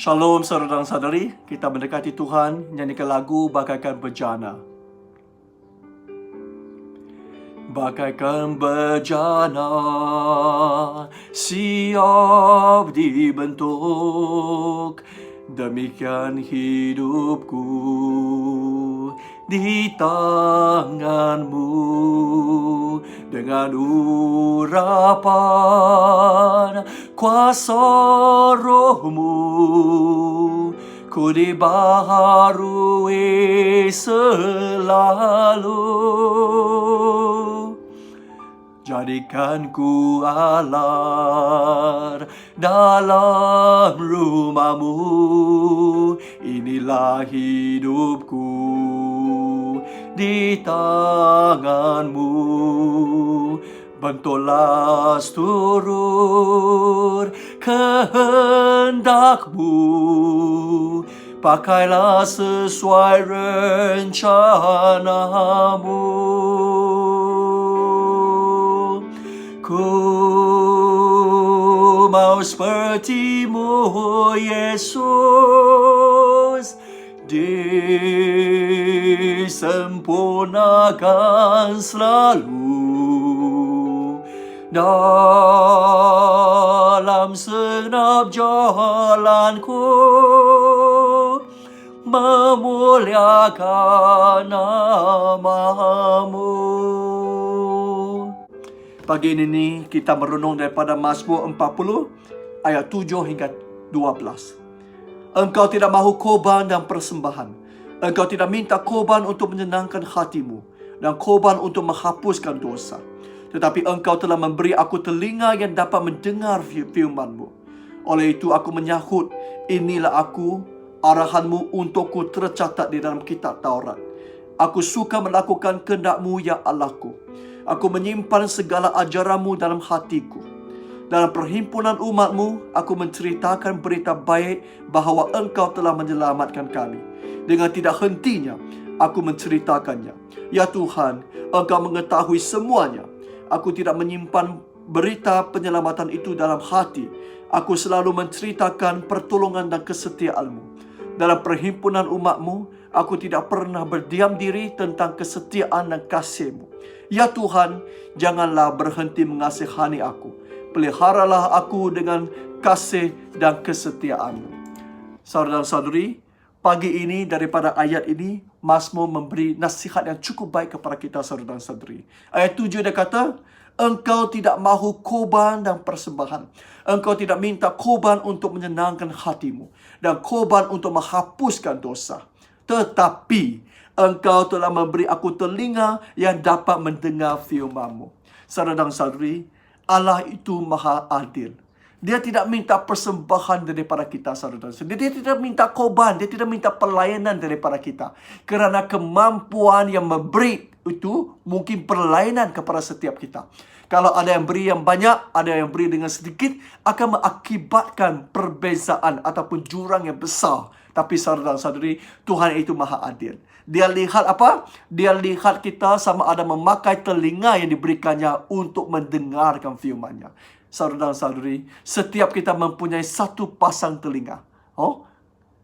Shalom saudara dan saudari, kita mendekati Tuhan, nyanyikan lagu bagaikan bejana. Bagaikan bejana, siap dibentuk, demikian hidupku di tanganmu. Dengan urapan kuasa rohmu, ku dibaharui selalu. Jadikan ku alar dalam rumahmu, inilah hidupku di tanganmu. Bentuklah seturut kehendakmu, pakailah sesuai rencanamu. Ku mau sepertimu, Yesus, disempurnakan selalu dalam segenap jalanku, memuliakan namamu. Pagi ini kita merenung daripada Mazmur 40 ayat 7 hingga 12. Engkau tidak mahu korban dan persembahan. Engkau tidak minta korban untuk menyenangkan hatimu dan korban untuk menghapuskan dosa. Tetapi engkau telah memberi aku telinga yang dapat mendengar firman-Mu. Oleh itu aku menyahut, inilah aku, arahanmu untukku tercatat di dalam kitab Taurat. Aku suka melakukan kehendak-Mu, ya Allahku. Aku menyimpan segala ajaran-Mu dalam hatiku. Dalam perhimpunan umat-Mu, aku menceritakan berita baik bahawa Engkau telah menyelamatkan kami. Dengan tidak hentinya, aku menceritakannya. Ya Tuhan, Engkau mengetahui semuanya. Aku tidak menyimpan berita penyelamatan itu dalam hati. Aku selalu menceritakan pertolongan dan kesetiaan-Mu. Dalam perhimpunan umat-Mu, aku tidak pernah berdiam diri tentang kesetiaan dan kasih-Mu. Ya Tuhan, janganlah berhenti mengasihani aku. Peliharalah aku dengan kasih dan kesetiaan-Mu. Saudara dan saudari, pagi ini daripada ayat ini, Mazmur memberi nasihat yang cukup baik kepada kita, saudara dan saudari. Ayat 7 dia kata, engkau tidak mahu korban dan persembahan. Engkau tidak minta korban untuk menyenangkan hatimu dan korban untuk menghapuskan dosa. Tetapi engkau telah memberi aku telinga yang dapat mendengar firman-Mu. Saudara dan saudari, Allah itu maha adil. Dia tidak minta persembahan daripada kita, saudara dan saudari. Dia tidak minta korban, dia tidak minta pelayanan daripada kita. Kerana kemampuan yang memberi itu mungkin pelayanan kepada setiap kita. Kalau ada yang beri yang banyak, ada yang beri dengan sedikit, akan mengakibatkan perbezaan ataupun jurang yang besar. Tapi saudara dan saudari, Tuhan itu maha adil. Dia lihat apa? Dia lihat kita sama ada memakai telinga yang diberikannya untuk mendengarkan firman-Nya. Saudara dan saudari, setiap kita mempunyai satu pasang telinga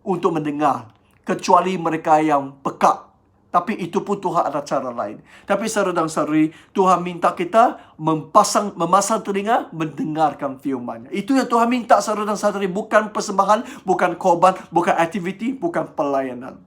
untuk mendengar. Kecuali mereka yang peka. Tapi itu pun Tuhan ada cara lain. Tapi saudara dan saudari, Tuhan minta kita memasang telinga, mendengarkan firman-Nya. Itu yang Tuhan minta, saudara dan saudari. Bukan persembahan, bukan korban, bukan aktiviti, bukan pelayanan.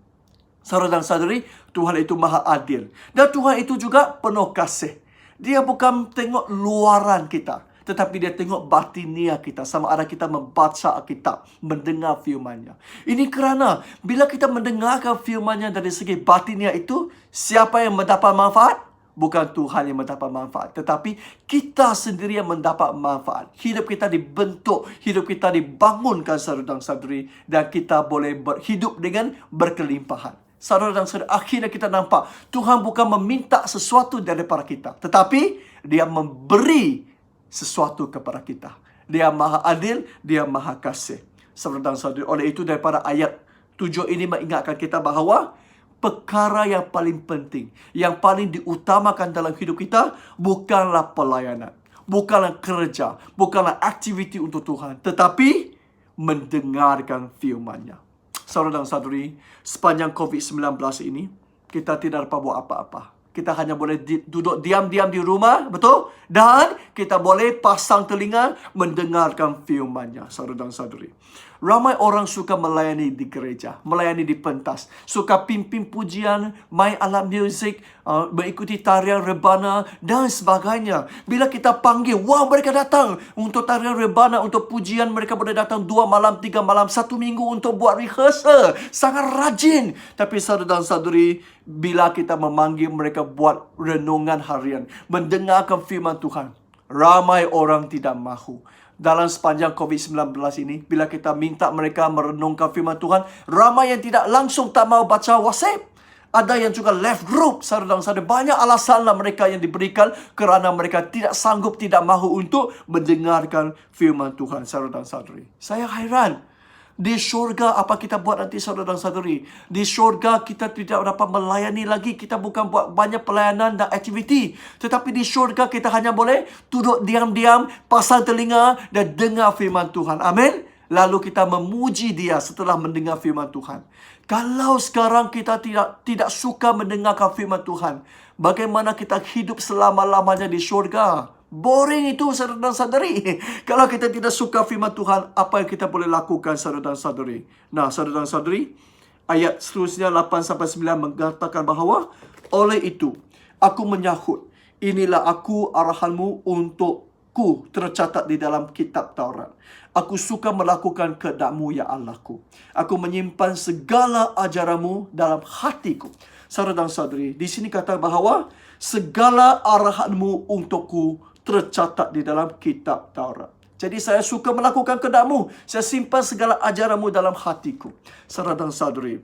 Saudara dan saudari, Tuhan itu maha adil. Dan Tuhan itu juga penuh kasih. Dia bukan tengok luaran kita, tetapi dia tengok batinia kita. Sama ada kita membaca Alkitab, mendengar firman-Nya. Ini kerana bila kita mendengarkan firman-Nya dari segi batinia itu, siapa yang mendapat manfaat? Bukan Tuhan yang mendapat manfaat, tetapi kita sendiri yang mendapat manfaat. Hidup kita dibentuk, hidup kita dibangunkan, saudara dan saudari, dan kita boleh berhidup dengan berkelimpahan. Saudara dan saudari, akhirnya kita nampak Tuhan bukan meminta sesuatu daripada kita, tetapi Dia memberi sesuatu kepada kita. Dia maha adil, Dia maha kasih. Saudara dan saudari, oleh itu daripada ayat 7 ini mengingatkan kita bahawa perkara yang paling penting, yang paling diutamakan dalam hidup kita bukanlah pelayanan, bukanlah kerja, bukanlah aktiviti untuk Tuhan, tetapi mendengarkan firman-Nya. Saudara dan saudari, sepanjang COVID-19 ini, kita tidak dapat buat apa-apa. Kita hanya boleh duduk diam-diam di rumah, betul? Dan kita boleh pasang telinga mendengarkan firman-Nya, saudara dan saudari. Ramai orang suka melayani di gereja, melayani di pentas, suka pimpin pujian, main alat muzik, mengikuti tarian rebana dan sebagainya. Bila kita panggil, wah, mereka datang untuk tarian rebana, untuk pujian. Mereka boleh datang 2 malam, 3 malam, 1 minggu untuk buat rehearsal. Sangat rajin. Tapi saudara dan saudari, bila kita memanggil mereka buat renungan harian, mendengarkan firman Tuhan, ramai orang tidak mahu. Dalam sepanjang COVID-19 ini, bila kita minta mereka merenungkan firman Tuhan, ramai yang tidak langsung tak mau baca WhatsApp. Ada yang juga left group, saudara dan saudara. Banyak alasanlah mereka yang diberikan kerana mereka tidak sanggup, tidak mahu untuk mendengarkan firman Tuhan, saudara dan saudari. Saya hairan. Di syurga apa kita buat nanti, saudara dan saudari? Di syurga kita tidak dapat melayani lagi. Kita bukan buat banyak pelayanan dan aktiviti. Tetapi di syurga kita hanya boleh duduk diam-diam, pasang telinga dan dengar firman Tuhan. Amin. Lalu kita memuji Dia setelah mendengar firman Tuhan. Kalau sekarang kita tidak suka mendengarkan firman Tuhan, bagaimana kita hidup selama-lamanya di syurga? Boring itu, saudara dan saudari. Kalau kita tidak suka firman Tuhan, apa yang kita boleh lakukan, saudara dan saudari? Nah, saudara dan saudari, ayat seterusnya 8-9 mengatakan bahawa, oleh itu, aku menyahut, inilah aku arahanmu untukku tercatat di dalam kitab Taurat. Aku suka melakukan kehendak-Mu, ya Allahku. Aku menyimpan segala ajaranmu dalam hatiku. Saudara dan saudari, di sini kata bahawa segala arahanmu untukku tercatat di dalam kitab Taurat. Jadi saya suka melakukan kehendak-Mu. Saya simpan segala ajaran-Mu dalam hatiku. Saudara dan saudari,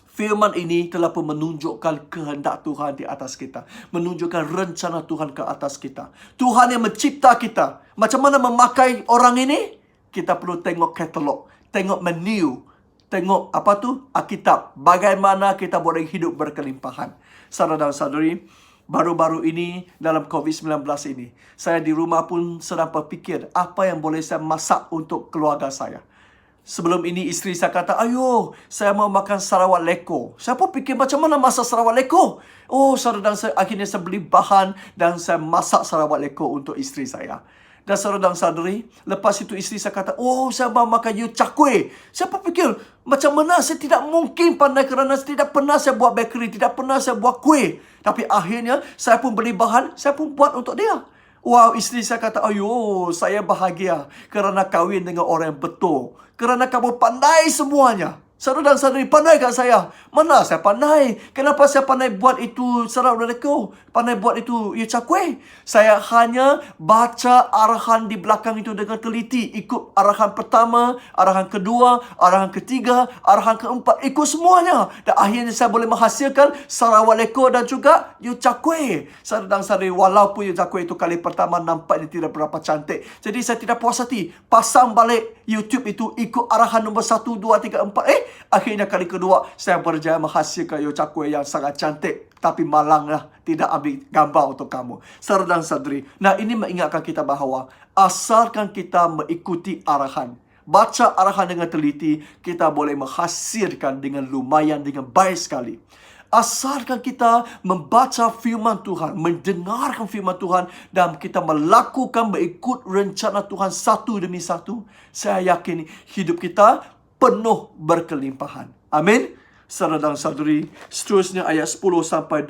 firman ini telah pun menunjukkan kehendak Tuhan di atas kita. Menunjukkan rencana Tuhan ke atas kita. Tuhan yang mencipta kita. Macam mana memakai orang ini? Kita perlu tengok katalog. Tengok menu. Tengok Alkitab. Bagaimana kita boleh hidup berkelimpahan. Saudara dan saudari, baru-baru ini dalam COVID-19 ini, saya di rumah pun sedang berfikir apa yang boleh saya masak untuk keluarga saya. Sebelum ini isteri saya kata, ayo, saya mau makan Sarawak leko. Saya pun fikir macam mana masak Sarawak leko. Oh, saudara dan saya, akhirnya saya beli bahan dan saya masak Sarawak leko untuk isteri saya. Dan saudara dan saudari, lepas itu isteri saya kata, oh, saya mau makan you cak kuih. Saya pun fikir, macam mana saya tidak mungkin pandai kerana tidak pernah saya buat bakery, tidak pernah saya buat kuih. Tapi akhirnya saya pun beli bahan, saya pun buat untuk dia. Wow, isteri saya kata, ayo, saya bahagia kerana kahwin dengan orang yang betul. Kerana kamu pandai semuanya. Saudara dan saudari, pandai kat saya? Mana saya pandai? Kenapa saya pandai buat itu Sarawak leko? Pandai buat itu you cak kuih? Saya hanya baca arahan di belakang itu dengan teliti. Ikut arahan pertama, arahan kedua, arahan ketiga, arahan keempat. Ikut semuanya. Dan akhirnya saya boleh menghasilkan Sarawak leko dan juga you cak kuih. Saudara dan saudari, walaupun you cak kuih itu kali pertama nampaknya tidak berapa cantik. Jadi saya tidak puas hati. Pasang balik YouTube itu, ikut arahan nombor 1, 2, 3, 4. Akhirnya kali kedua, saya berjaya menghasilkan you cak kuih yang sangat cantik. Tapi malanglah, tidak ambil gambar untuk kamu. Saudara dan saudari. Nah, ini mengingatkan kita bahawa asalkan kita mengikuti arahan, baca arahan dengan teliti, kita boleh menghasilkan dengan lumayan, dengan baik sekali. Asalkan kita membaca firman Tuhan, mendengarkan firman Tuhan, dan kita melakukan mengikut rencana Tuhan satu demi satu, saya yakin hidup kita penuh berkelimpahan. Amin. Saudara dan saudari, seterusnya ayat 10-12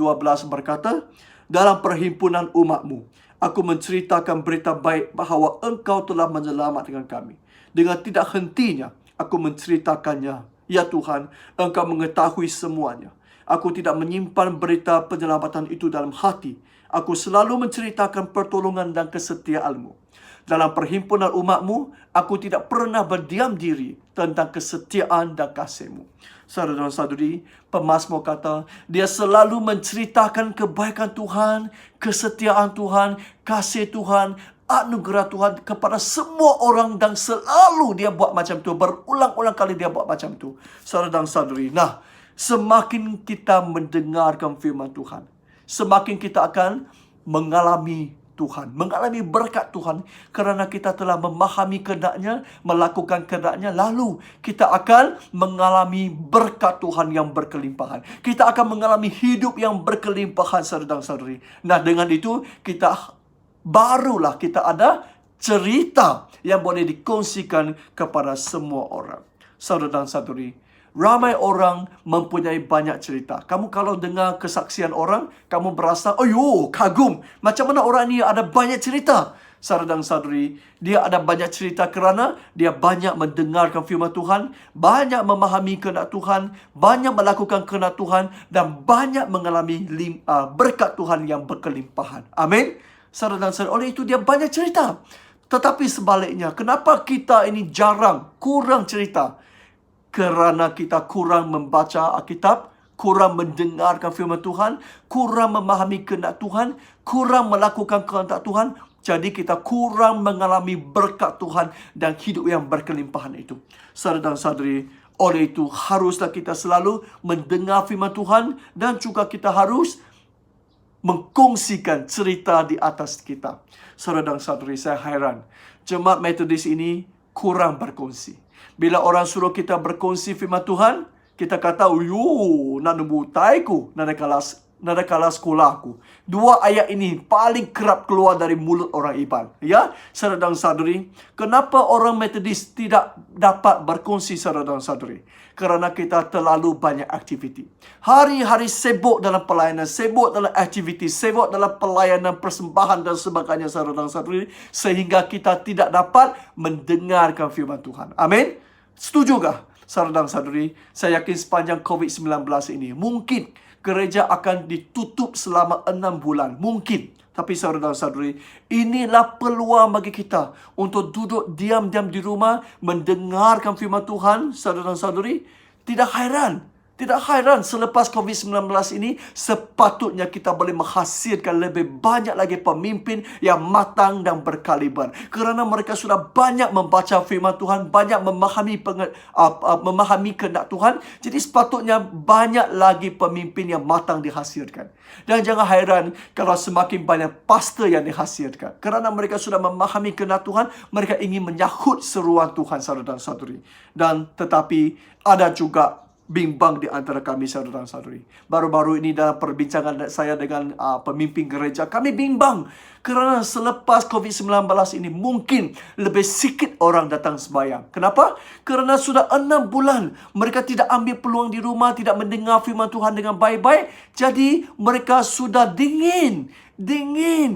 berkata, dalam perhimpunan umatmu, aku menceritakan berita baik bahawa engkau telah menyelamatkan kami. Dengan tidak hentinya, aku menceritakannya. Ya Tuhan, engkau mengetahui semuanya. Aku tidak menyimpan berita penyelamatan itu dalam hati. Aku selalu menceritakan pertolongan dan kesetiaan-Mu. Dalam perhimpunan umat-Mu, aku tidak pernah berdiam diri tentang kesetiaan dan kasih-Mu. Saudara dan saudari, pemazmur kata, dia selalu menceritakan kebaikan Tuhan, kesetiaan Tuhan, kasih Tuhan, anugerah Tuhan kepada semua orang, dan selalu dia buat macam tu. Berulang-ulang kali dia buat macam tu. Saudara dan saudari, nah, semakin kita mendengarkan firman Tuhan, semakin kita akan mengalami Tuhan, mengalami berkat Tuhan, kerana kita telah memahami kehendak-Nya, melakukan kehendak-Nya, lalu kita akan mengalami berkat Tuhan yang berkelimpahan. Kita akan mengalami hidup yang berkelimpahan, saudara-saudari. Nah, dengan itu barulah kita ada cerita yang boleh dikongsikan kepada semua orang. Saudara-saudari, ramai orang mempunyai banyak cerita. Kamu kalau dengar kesaksian orang, kamu berasa, kagum. Macam mana orang ini ada banyak cerita? Saudara-saudari, dia ada banyak cerita kerana dia banyak mendengarkan firman Tuhan, banyak memahami kehendak Tuhan, banyak melakukan kehendak Tuhan, dan banyak mengalami berkat Tuhan yang berkelimpahan. Amin. Saudara-saudari, oleh itu dia banyak cerita. Tetapi sebaliknya, kenapa kita ini kurang cerita? Kerana kita kurang membaca Alkitab, kurang mendengarkan firman Tuhan, kurang memahami kehendak Tuhan, kurang melakukan kehendak Tuhan. Jadi kita kurang mengalami berkat Tuhan dan hidup yang berkelimpahan itu. Saudara dan saudari, oleh itu haruslah kita selalu mendengar firman Tuhan, dan juga kita harus mengkongsikan cerita di atas kita. Saudara dan saudari, saya heran, jemaat Metodis ini kurang berkongsi. Bila orang suruh kita berkongsi firman Tuhan, kita kata, nak nembutaiku, nada kalah sekolahku. Dua ayat ini paling kerap keluar dari mulut orang Iban. Ya, saudara dan saudari, kenapa orang Metodis tidak dapat berkongsi, saudara dan saudari? Kerana kita terlalu banyak aktiviti. Hari-hari sibuk dalam pelayanan, sibuk dalam aktiviti, sibuk dalam pelayanan, persembahan dan sebagainya, saudara dan saudari, sehingga kita tidak dapat mendengarkan firman Tuhan. Amin. Setujukah, saudara dan saudari? Saya yakin sepanjang COVID-19 ini, mungkin gereja akan ditutup selama 6 bulan. Mungkin. Tapi saudara dan saudari, inilah peluang bagi kita untuk duduk diam-diam di rumah, mendengarkan firman Tuhan, saudara dan saudari. Tidak heran selepas COVID-19 ini, sepatutnya kita boleh menghasilkan lebih banyak lagi pemimpin yang matang dan berkaliber. Kerana mereka sudah banyak membaca firman Tuhan, banyak memahami kehendak Tuhan. Jadi sepatutnya banyak lagi pemimpin yang matang dihasilkan. Dan jangan heran kalau semakin banyak pastor yang dihasilkan. Kerana mereka sudah memahami kehendak Tuhan, mereka ingin menyahut seruan Tuhan, saudara dan saudari. Dan tetapi ada juga bimbang di antara kami, saudara dan saudari. Baru-baru ini dalam perbincangan saya dengan pemimpin gereja, kami bimbang kerana selepas COVID-19 ini mungkin lebih sikit orang datang sembahyang. Kenapa? Kerana sudah 6 bulan mereka tidak ambil peluang di rumah, tidak mendengar firman Tuhan dengan baik-baik. Jadi mereka sudah dingin.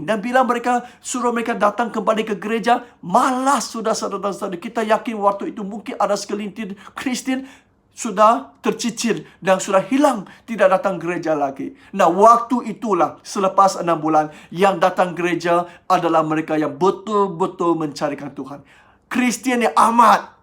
Dan bila mereka suruh mereka datang kembali ke gereja, malas sudah, saudara dan saudari. Kita yakin waktu itu mungkin ada segelintir Kristian sudah tercicir dan sudah hilang, tidak datang gereja lagi. Nah, waktu itulah selepas 6 bulan yang datang gereja adalah mereka yang betul-betul mencarikan Tuhan. Kristian yang amat.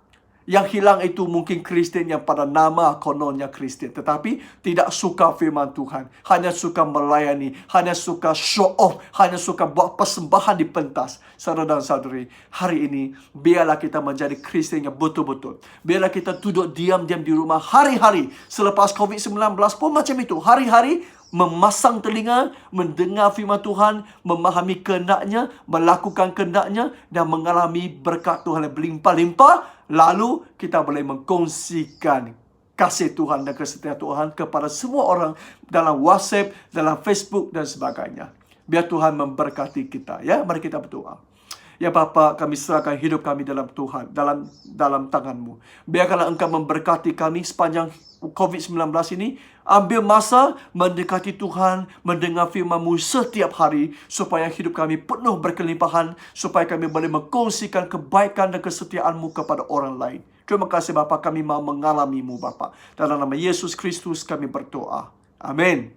Yang hilang itu mungkin Kristian yang pada nama kononnya Kristian, tetapi tidak suka firman Tuhan, hanya suka melayani, hanya suka show off, hanya suka buat persembahan di pentas. Saudara dan saudari, hari ini biarlah kita menjadi Kristian yang betul-betul. Biarlah kita duduk diam-diam di rumah hari-hari. Selepas COVID-19 pun macam itu, hari-hari memasang telinga, mendengar firman Tuhan, memahami kehendak-Nya, melakukan kehendak-Nya, dan mengalami berkat Tuhan yang berlimpah-limpah. Lalu kita boleh mengkongsikan kasih Tuhan dan kesetiaan Tuhan kepada semua orang dalam WhatsApp, dalam Facebook dan sebagainya. Biar Tuhan memberkati kita. Ya, mari kita berdoa. Ya Bapa, kami serahkan hidup kami dalam Tuhan, dalam tangan-Mu. Biarkanlah Engkau memberkati kami sepanjang COVID-19 ini. Ambil masa mendekati Tuhan, mendengar firman-Mu setiap hari, supaya hidup kami penuh berkelimpahan, supaya kami boleh mengkongsikan kebaikan dan kesetiaan-Mu kepada orang lain. Terima kasih Bapa, kami mau mengalami-Mu Bapa. Dalam nama Yesus Kristus kami berdoa. Amin.